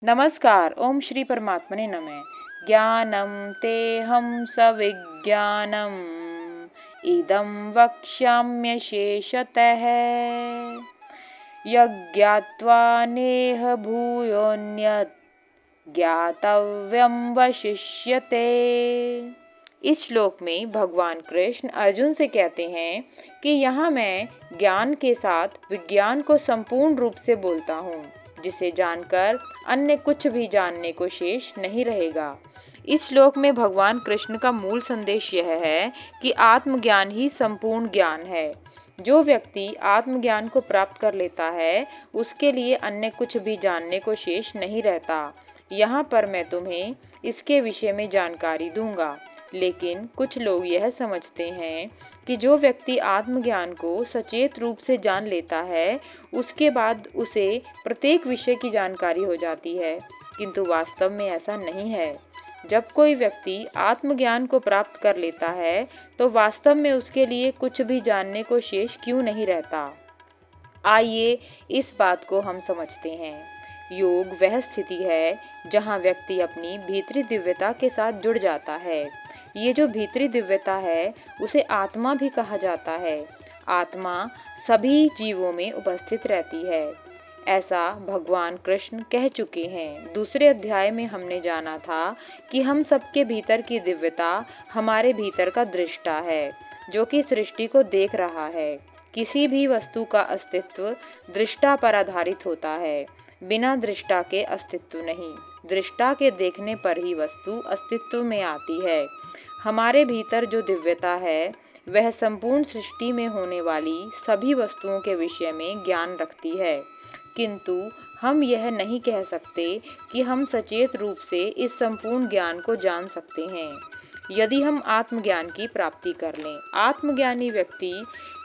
नमस्कार। ओम श्री परमात्मने नमः। ज्ञानं तेहं सविज्ञानम् इदं वक्ष्याम्यशेषतः यज्ञात्वा नेह भूयोऽन्यत् ज्ञातव्यं वशिष्यते। इस श्लोक में भगवान कृष्ण अर्जुन से कहते हैं कि यहाँ मैं ज्ञान के साथ विज्ञान को संपूर्ण रूप से बोलता हूँ, जिसे जानकर अन्य कुछ भी जानने को शेष नहीं रहेगा। इस श्लोक में भगवान कृष्ण का मूल संदेश यह है कि आत्मज्ञान ही संपूर्ण ज्ञान है। जो व्यक्ति आत्मज्ञान को प्राप्त कर लेता है, उसके लिए अन्य कुछ भी जानने को शेष नहीं रहता। यहाँ पर मैं तुम्हें इसके विषय में जानकारी दूंगा, लेकिन कुछ लोग यह समझते हैं कि जो व्यक्ति आत्मज्ञान को सचेत रूप से जान लेता है, उसके बाद उसे प्रत्येक विषय की जानकारी हो जाती है, किंतु वास्तव में ऐसा नहीं है। जब कोई व्यक्ति आत्मज्ञान को प्राप्त कर लेता है, तो वास्तव में उसके लिए कुछ भी जानने को शेष क्यों नहीं रहता। आइए इस बात को हम समझते हैं। योग वह स्थिति है जहाँ व्यक्ति अपनी भीतरी दिव्यता के साथ जुड़ जाता है। ये जो भीतरी दिव्यता है, उसे आत्मा भी कहा जाता है। आत्मा सभी जीवों में उपस्थित रहती है, ऐसा भगवान कृष्ण कह चुके हैं। दूसरे अध्याय में हमने जाना था कि हम सबके भीतर की दिव्यता हमारे भीतर का दृष्टा है, जो कि सृष्टि को देख रहा है। किसी भी वस्तु का अस्तित्व दृष्टा पर आधारित होता है, बिना दृष्टा के अस्तित्व नहीं। दृष्टा के देखने पर ही वस्तु अस्तित्व में आती है। हमारे भीतर जो दिव्यता है, वह संपूर्ण सृष्टि में होने वाली सभी वस्तुओं के विषय में ज्ञान रखती है, किंतु हम यह नहीं कह सकते कि हम सचेत रूप से इस संपूर्ण ज्ञान को जान सकते हैं। यदि हम आत्मज्ञान की प्राप्ति कर लें, आत्मज्ञानी व्यक्ति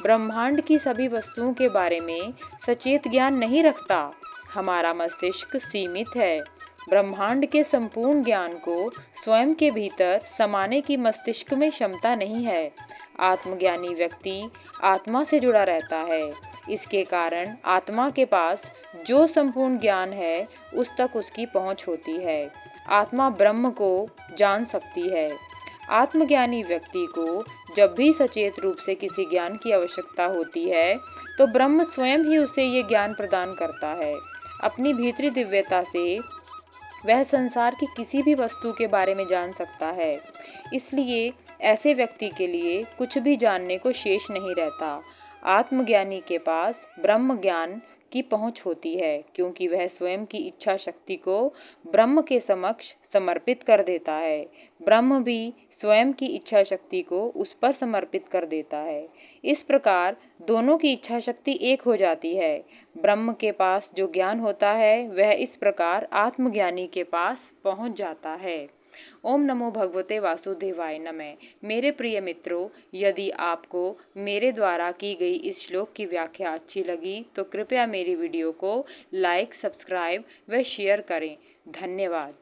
ब्रह्मांड की सभी वस्तुओं के बारे में सचेत ज्ञान नहीं रखता। हमारा मस्तिष्क सीमित है। ब्रह्मांड के संपूर्ण ज्ञान को स्वयं के भीतर समाने की मस्तिष्क में क्षमता नहीं है। आत्मज्ञानी व्यक्ति आत्मा से जुड़ा रहता है। इसके कारण आत्मा के पास जो संपूर्ण ज्ञान है, उस तक उसकी पहुंच होती है। आत्मा ब्रह्म को जान सकती है। आत्मज्ञानी व्यक्ति को जब भी सचेत रूप से किसी ज्ञान की आवश्यकता होती है, तो ब्रह्म स्वयं ही उसे ये ज्ञान प्रदान करता है। अपनी भीतरी दिव्यता से वह संसार की किसी भी वस्तु के बारे में जान सकता है। इसलिए ऐसे व्यक्ति के लिए कुछ भी जानने को शेष नहीं रहता। आत्मज्ञानी के पास ब्रह्म ज्ञान की पहुंच होती है, क्योंकि वह स्वयं की इच्छा शक्ति को ब्रह्म के समक्ष समर्पित कर देता है। ब्रह्म भी स्वयं की इच्छा शक्ति को उस पर समर्पित कर देता है। इस प्रकार दोनों की इच्छा शक्ति एक हो जाती है। ब्रह्म के पास जो ज्ञान होता है, वह इस प्रकार आत्मज्ञानी के पास पहुंच जाता है। ओम नमो भगवते वासुदेवाय नमः। मेरे प्रिय मित्रों, यदि आपको मेरे द्वारा की गई इस श्लोक की व्याख्या अच्छी लगी, तो कृपया मेरी वीडियो को लाइक, सब्सक्राइब व शेयर करें। धन्यवाद।